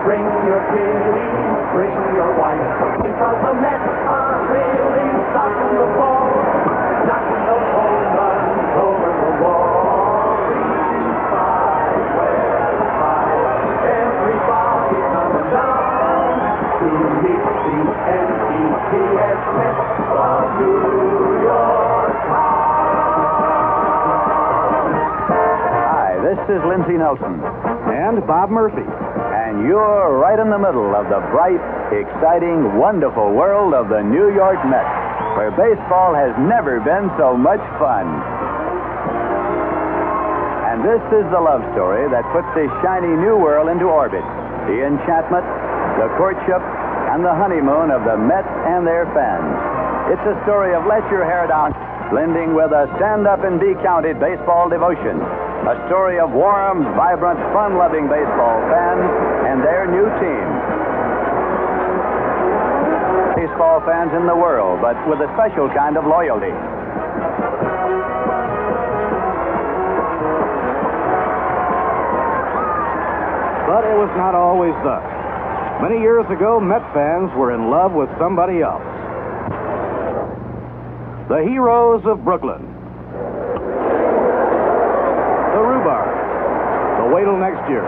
Bring your kitty, bring your wife, because the Mets are really stocking the ball, knocking those home runs over the wall. Everybody comes down to meet the NEPS Mets of New York town. Hi, this is Lindsey Nelson. And Bob Murphy. And you're right in the middle of the bright, exciting, wonderful world of the New York Mets, where baseball has never been so much fun. And this is the love story that puts this shiny new world into orbit. The enchantment, the courtship, and the honeymoon of the Mets and their fans. It's a story of let your hair down, blending with a stand-up and be counted baseball devotion. A story of warm, vibrant, fun-loving baseball fans and their new team. Baseball fans in the world, but with a special kind of loyalty. But it was not always thus. Many years ago, Met fans were in love with somebody else. The heroes of Brooklyn. The Rhubarb. So wait till next year.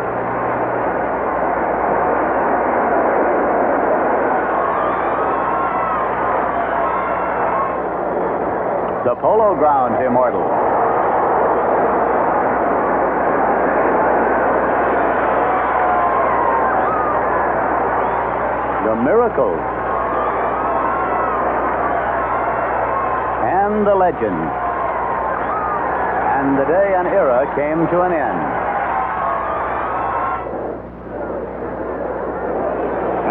The Polo Grounds immortal. The Miracles. And the Legend. And the day and era came to an end.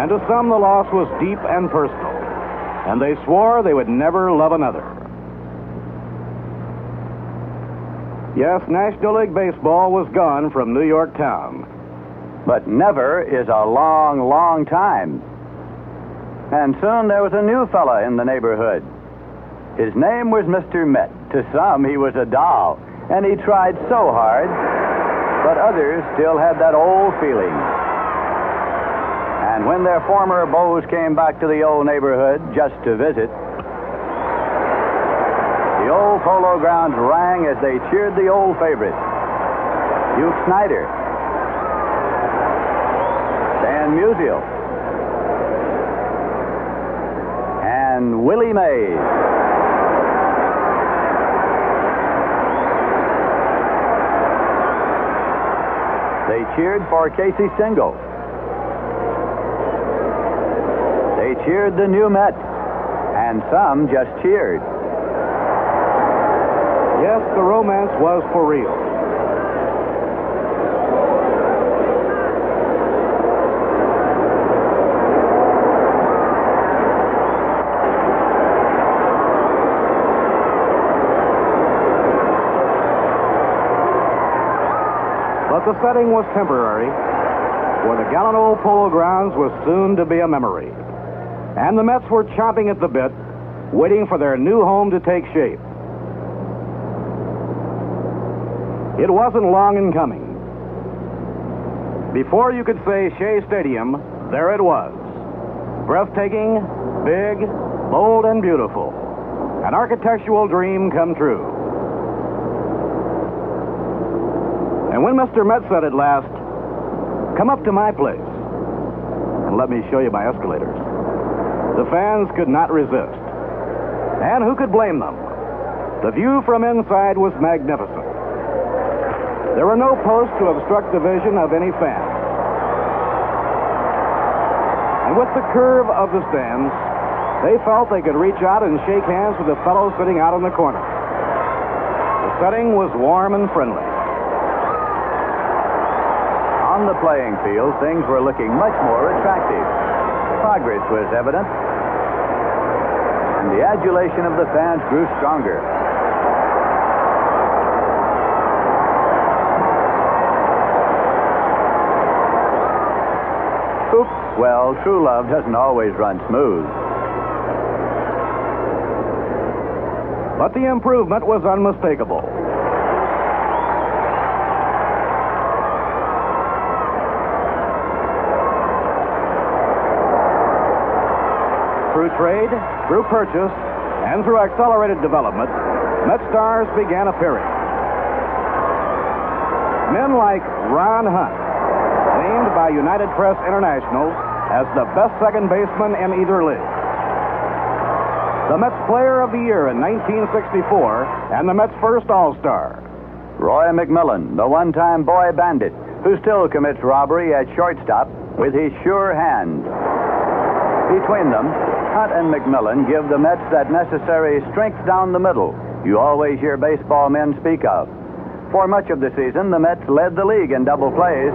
And to some, the loss was deep and personal, and they swore they would never love another. Yes, National League Baseball was gone from New York town. But never is a long, long time. And soon there was a new fella in the neighborhood. His name was Mr. Met. To some, he was a doll. And he tried so hard, but others still had that old feeling. And when their former beaux came back to the old neighborhood just to visit, the old Polo Grounds rang as they cheered the old favorite, Hugh Snyder, Stan Musial, and Willie Mays. They cheered for Casey Stengel. They cheered the new Met, and some just cheered. Yes, the romance was for real. But the setting was temporary, for the gallant old Polo Grounds was soon to be a memory. And the Mets were chomping at the bit, waiting for their new home to take shape. It wasn't long in coming. Before you could say Shea Stadium, there it was. Breathtaking, big, bold, and beautiful. An architectural dream come true. And when Mr. Met said at last, "Come up to my place and let me show you my escalators," the fans could not resist. And who could blame them? The view from inside was magnificent. There were no posts to obstruct the vision of any fan. And with the curve of the stands, they felt they could reach out and shake hands with the fellow sitting out in the corner. The setting was warm and friendly. On the playing field, things were looking much more attractive. Progress was evident, and the adulation of the fans grew stronger. Oops, well, true love doesn't always run smooth. But the improvement was unmistakable. Through trade, through purchase, and through accelerated development, Met stars began appearing. Men like Ron Hunt, named by United Press International as the best second baseman in either league. The Mets Player of the Year in 1964 and the Mets' first All-Star. Roy McMillan, the one-time boy bandit, who still commits robbery at shortstop with his sure hand. Between them, Hunt and McMillan give the Mets that necessary strength down the middle you always hear baseball men speak of. For much of the season, the Mets led the league in double plays,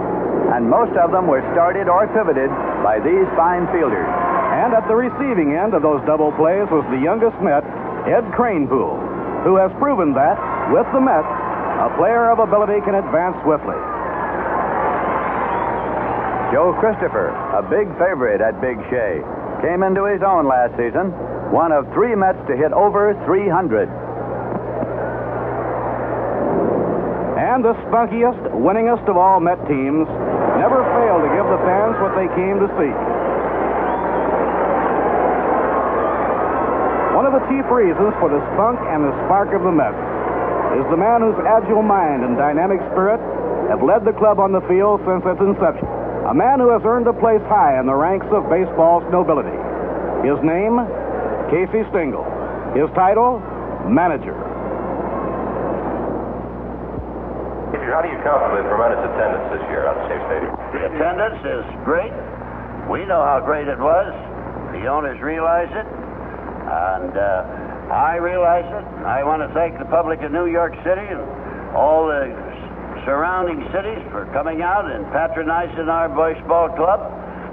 and most of them were started or pivoted by these fine fielders. And at the receiving end of those double plays was the youngest Met, Ed Kranepool, who has proven that, with the Mets, a player of ability can advance swiftly. Joe Christopher, a big favorite at Big Shea, came into his own last season, one of 3 Mets to hit over 300. And the spunkiest, winningest of all Met teams never failed to give the fans what they came to see. One of the chief reasons for the spunk and the spark of the Mets is the man whose agile mind and dynamic spirit have led the club on the field since its inception. A man who has earned a place high in the ranks of baseball's nobility. His name, Casey Stengel. His title, manager. How do you account for the tremendous attendance this year at Shea Stadium? The attendance is great. We know how great it was. The owners realize it. And I realize it. I want to thank the public of New York City and all the surrounding cities for coming out and patronizing our baseball club.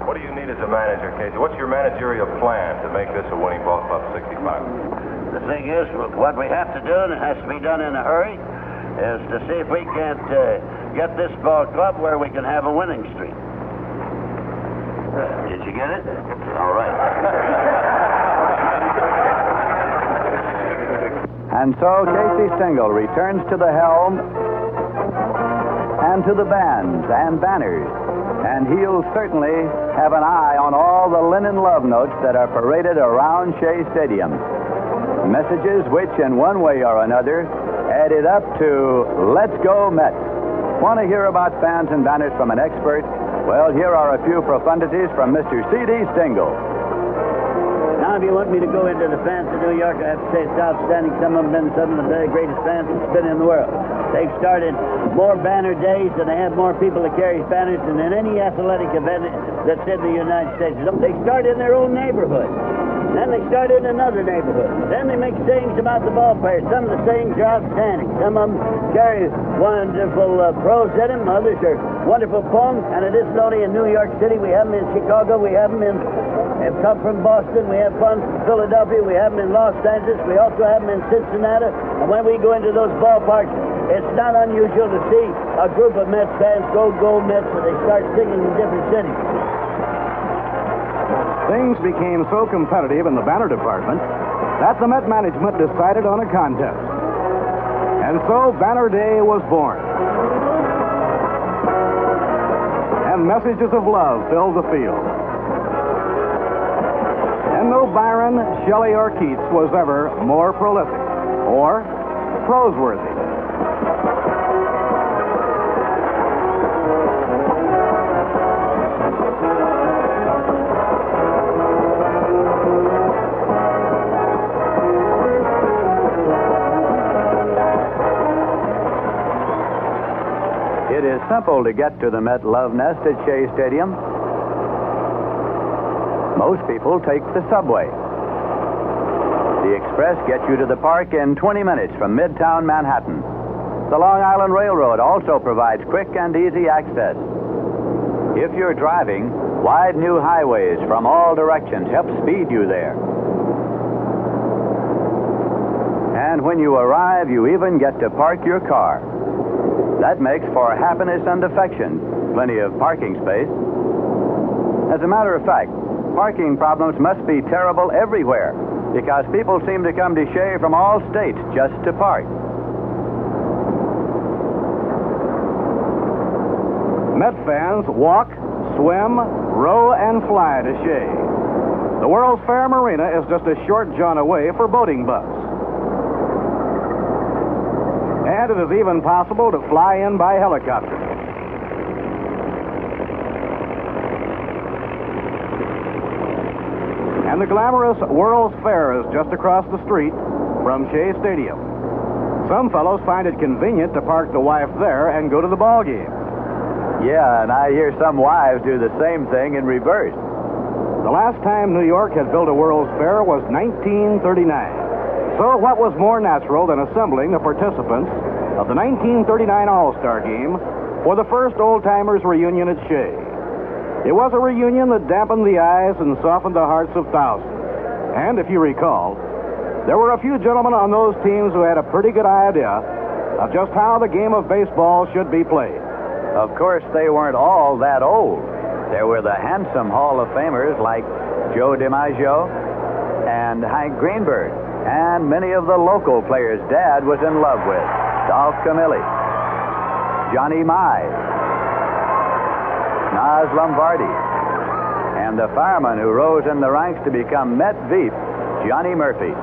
What do you need as a manager, Casey? What's your managerial plan to make this a winning ball club 65? The thing is, what we have to do, and it has to be done in a hurry, is to see if we can't get this ball club where we can have a winning streak. Did you get it? All right. And so Casey Stengel returns to the helm and to the bands and banners, and he'll certainly have an eye on all the linen love notes that are paraded around Shea Stadium. Messages which, in one way or another, added up to Let's Go Mets. Want to hear about fans and banners from an expert? Well, here are a few profundities from Mr. C.D. Stengel. Now, if you want me to go into the fans of New York, I have to say it's outstanding. Some of them have been some of the very greatest fans that's been in the world. They've started more banner days and they have more people to carry banners than in any athletic event that's in the United States. They start in their own neighborhood. Then they start in another neighborhood. Then they make sayings about the ball players. Some of the sayings are outstanding. Some of them carry wonderful prose in them. Others are wonderful poems. And it isn't only in New York City. We have them in Chicago. We have them have come from Boston. We have fun from Philadelphia. We have them in Los Angeles. We also have them in Cincinnati. And when we go into those ballparks, it's not unusual to see a group of Mets fans go Mets, and they start singing in different cities. Things became so competitive in the banner department that the Met management decided on a contest. And so Banner Day was born. And messages of love filled the field. And no Byron, Shelley, or Keats was ever more prolific or prose-worthy. It is simple to get to the Met Love Nest at Shea Stadium. Most people take the subway. The express gets you to the park in 20 minutes from Midtown Manhattan. The Long Island Railroad also provides quick and easy access. If you're driving, wide new highways from all directions help speed you there. And when you arrive, you even get to park your car. That makes for happiness and affection. Plenty of parking space. As a matter of fact, parking problems must be terrible everywhere because people seem to come to Shea from all states just to park. Met fans walk, swim, row, and fly to Shea. The World's Fair Marina is just a short jaunt away for boating butts. And it is even possible to fly in by helicopter. And the glamorous World's Fair is just across the street from Shea Stadium. Some fellows find it convenient to park the wife there and go to the ball game. Yeah, and I hear some wives do the same thing in reverse. The last time New York had built a World's Fair was 1939. So what was more natural than assembling the participants of the 1939 All-Star Game for the first old-timers reunion at Shea? It was a reunion that dampened the eyes and softened the hearts of thousands. And if you recall, there were a few gentlemen on those teams who had a pretty good idea of just how the game of baseball should be played. Of course, they weren't all that old. There were the handsome Hall of Famers like Joe DiMaggio and Hank Greenberg, and many of the local players Dad was in love with. Dolph Camilli, Johnny Mize, Nas Lombardi, and the fireman who rose in the ranks to become Met Veep, Johnny Murphy.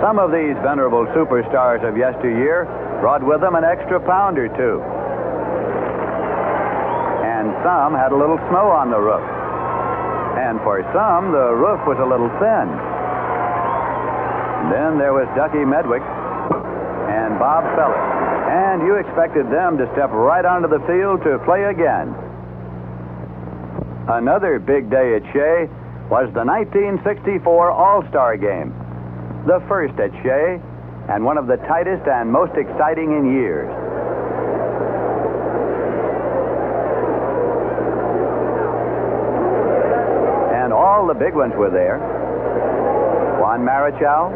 Some of these venerable superstars of yesteryear brought with them an extra pound or two. And some had a little snow on the roof. And for some, the roof was a little thin. Then there was Ducky Medwick and Bob Feller. And you expected them to step right onto the field to play again. Another big day at Shea was the 1964 All-Star Game. The first at Shea, and one of the tightest and most exciting in years. And all the big ones were there. Juan Marichal,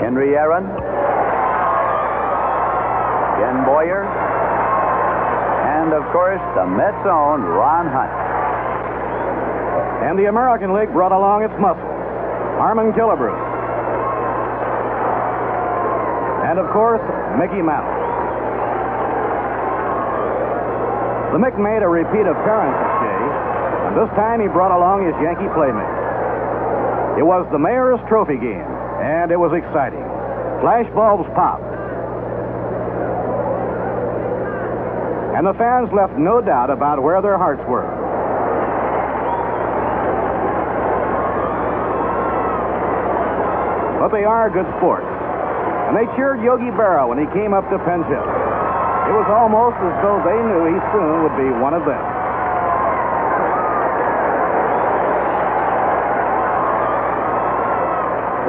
Henry Aaron, Ken Boyer, and of course the Mets' own Ron Hunt. And the American League brought along its muscle, Harmon Killebrew. And, of course, Mickey Mantle. The Mick made a repeat appearance at Shea, and this time he brought along his Yankee playmate. It was the Mayor's Trophy game, and it was exciting. Flash bulbs popped. And the fans left no doubt about where their hearts were. But they are good sports. And they cheered Yogi Berra when he came up to pinch hit. It was almost as though they knew he soon would be one of them.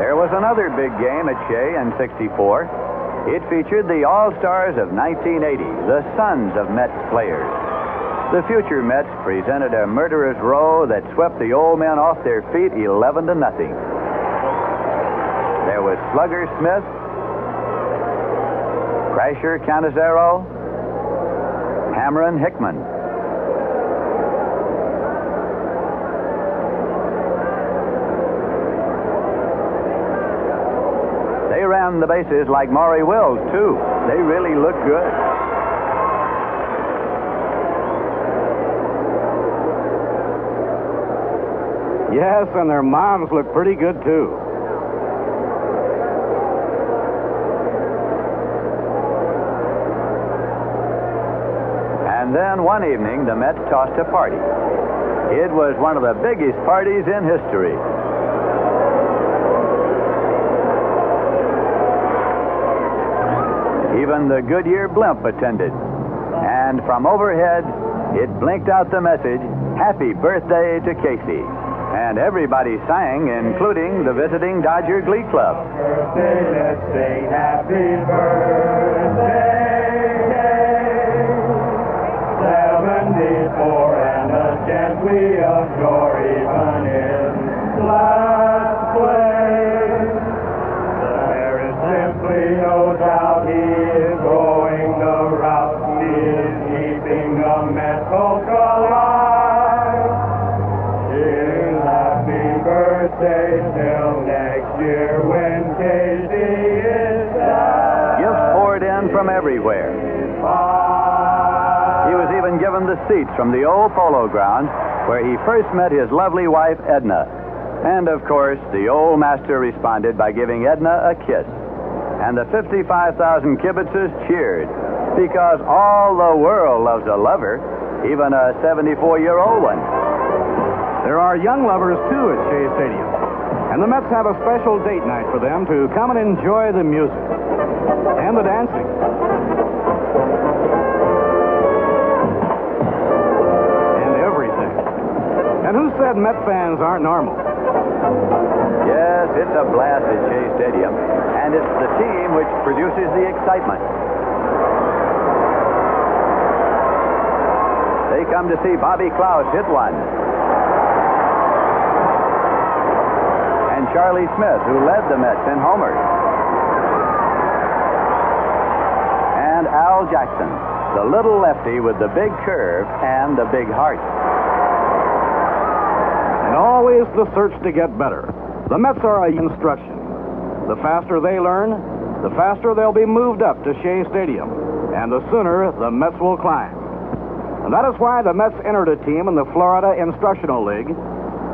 There was another big game at Shea in '64. It featured the All-Stars of 1980, the sons of Mets players. The future Mets presented a murderer's row that swept the old men off their feet 11-0. There was Slugger Smith, Crasher Canizero, Hammerin Hickman. They ran the bases like Maury Wills, too. They really looked good. Yes, and their moms looked pretty good, too. And then one evening, the Mets tossed a party. It was one of the biggest parties in history. Even the Goodyear blimp attended. And from overhead, it blinked out the message, "Happy Birthday to Casey." And everybody sang, including the visiting Dodger Glee Club. Birthday, let's sing happy birthday. 74 and a chance we adore even in last place. There is simply no doubt he is going the route. He is keeping the Mets alive. Here's happy birthday till next year when Casey is dead. Gifts poured in from everywhere. He was even given the seats from the old polo grounds where he first met his lovely wife, Edna. And, of course, the old master responded by giving Edna a kiss. And the 55,000 kibitzers cheered, because all the world loves a lover, even a 74-year-old one. There are young lovers, too, at Shea Stadium. And the Mets have a special date night for them to come and enjoy the music and the dancing. And everything. And who said Met fans aren't normal? Yes, it's a blast at Shea Stadium, and it's the team which produces the excitement. They come to see Bobby Klaus hit one. And Charlie Smith, who led the Mets in homers. And Al Jackson, the little lefty with the big curve and the big heart. And always the search to get better. The Mets are a instruction. The faster they learn, the faster they'll be moved up to Shea Stadium. And the sooner the Mets will climb. And that is why the Mets entered a team in the Florida Instructional League,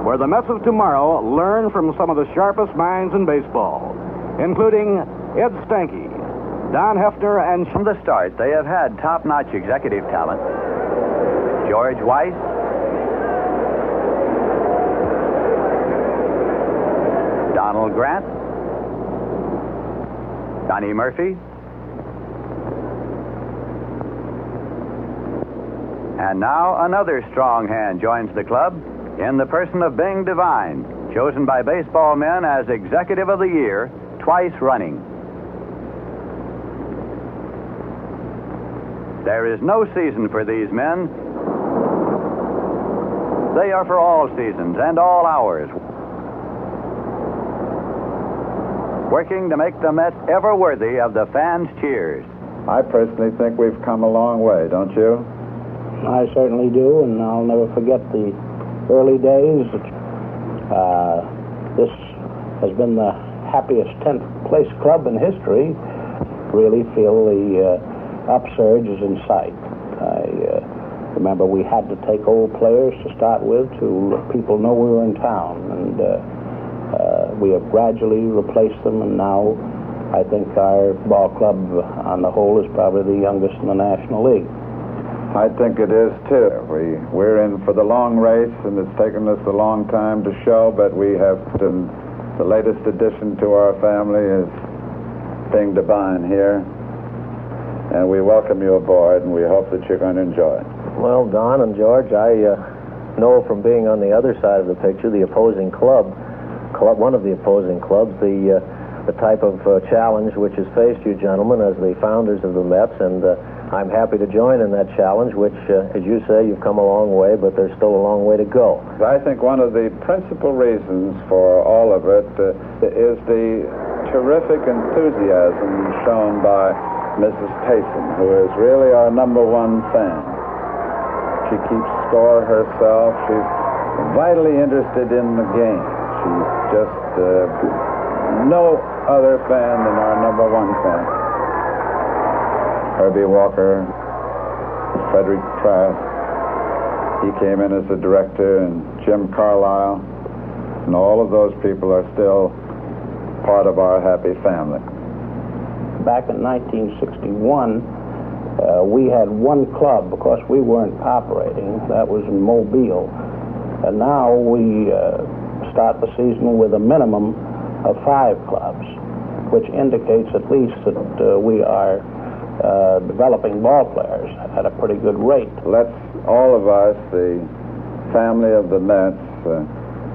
where the Mets of tomorrow learn from some of the sharpest minds in baseball, including Ed Stanky, Don Hefner, and... From the start, they have had top-notch executive talent. George Weiss, Donald Grant, Donnie Murphy, and now another strong hand joins the club in the person of Bing Devine, chosen by baseball men as Executive of the Year twice running. There is no season for these men. They are for all seasons and all hours, working to make the Mets ever worthy of the fans' cheers. I personally think we've come a long way, don't you? I certainly do, and I'll never forget the early days. This has been the happiest 10th place club in history. Really feel the upsurge is in sight. I remember we had to take old players to start with to let people know we were in town, and we have gradually replaced them, and now I think our ball club on the whole is probably the youngest in the National League. I think it is, too. We're in for the long race, and it's taken us a long time to show, but we have the latest addition to our family is Bing Devine here, and we welcome you aboard, and we hope that you're going to enjoy it. Well, Don and George, I know from being on the other side of the picture, the opposing club, one of the opposing clubs, the type of challenge which has faced you gentlemen as the founders of the Mets, and I'm happy to join in that challenge, which, as you say, you've come a long way, but there's still a long way to go. I think one of the principal reasons for all of it is the terrific enthusiasm shown by Mrs. Payson, who is really our number one fan. She keeps score herself. She's vitally interested in the game. She's just no other fan than our number one fan. Herbie Walker, Frederick Trask, he came in as a director, and Jim Carlisle, and all of those people are still part of our happy family. Back in 1961, we had one club because we weren't operating. That was in Mobile. And now we start the season with a minimum of 5 clubs, which indicates at least that we are developing ball players at a pretty good rate. Let's all of us, the family of the Mets,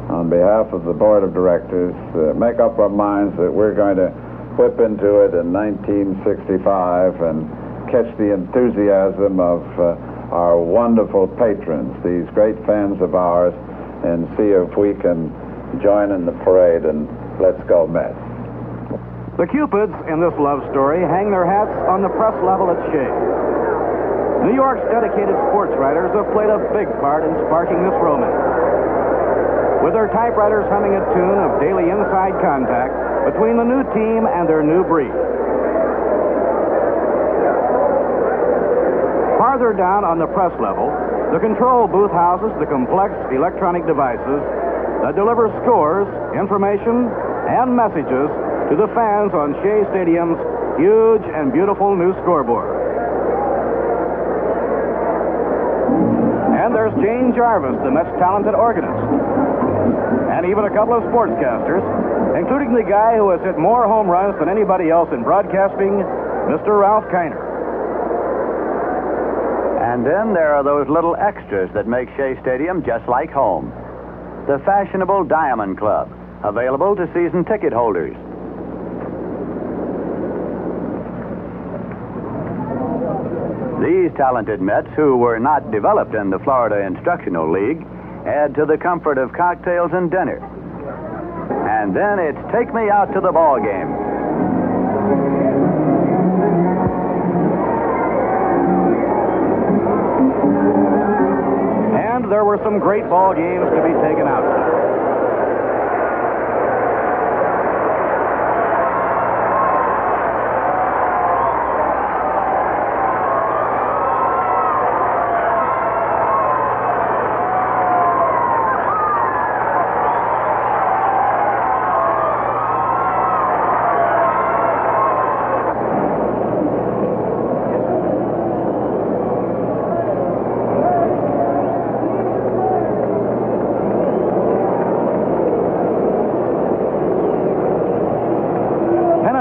on behalf of the board of directors, make up our minds that we're going to whip into it in 1965 and catch the enthusiasm of our wonderful patrons, these great fans of ours, and see if we can join in the parade, and let's go Mets. The Cupids in this love story hang their hats on the press level at Shea. New York's dedicated sports writers have played a big part in sparking this romance. With their typewriters humming a tune of daily inside contact between the new team and their new breed. Farther down on the press level, The control booth houses the complex electronic devices that deliver scores, information, and messages to the fans on Shea Stadium's huge and beautiful new scoreboard. And there's Jane Jarvis, the Mets' talented organist. And even a couple of sportscasters, including the guy who has hit more home runs than anybody else in broadcasting, Mr. Ralph Kiner. And then there are those little extras that make Shea Stadium just like home. The fashionable Diamond Club, available to season ticket holders. These talented Mets, who were not developed in the Florida Instructional League, add to the comfort of cocktails and dinner. And then it's take me out to the ball game. And there were some great ball games to be taken out to.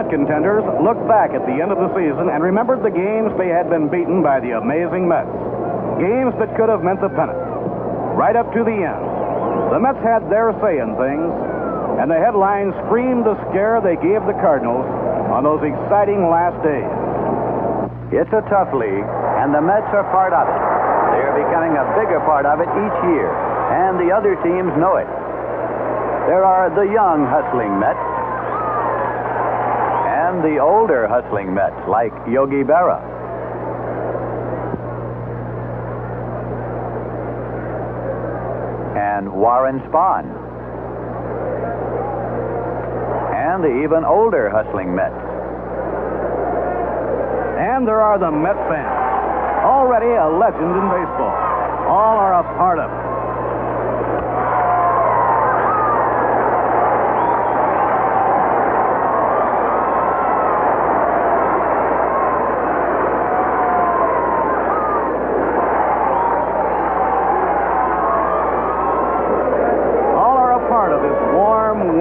Contenders looked back at the end of the season and remembered the games they had been beaten by the amazing Mets. Games that could have meant the pennant. Right up to the end, the Mets had their say in things, and the headlines screamed the scare they gave the Cardinals on those exciting last days. It's a tough league, and the Mets are part of it. They are becoming a bigger part of it each year, and the other teams know it. There are the young, hustling Mets, and the older hustling Mets like Yogi Berra. And Warren Spahn. And the even older hustling Mets. And there are the Met fans, already a legend in baseball. All are a part of it.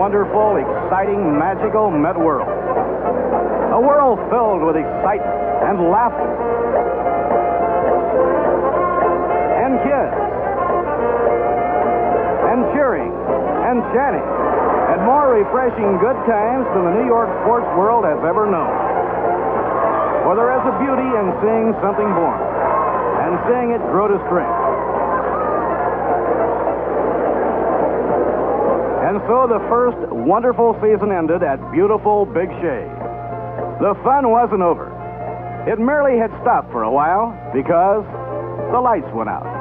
Wonderful, exciting, magical Met world. A world filled with excitement and laughter and kids and cheering and chanting and more refreshing good times than the New York sports world has ever known. For there is a beauty in seeing something born and seeing it grow to strength. And so the first wonderful season ended at beautiful Big Shea. The fun wasn't over. It merely had stopped for a while because the lights went out.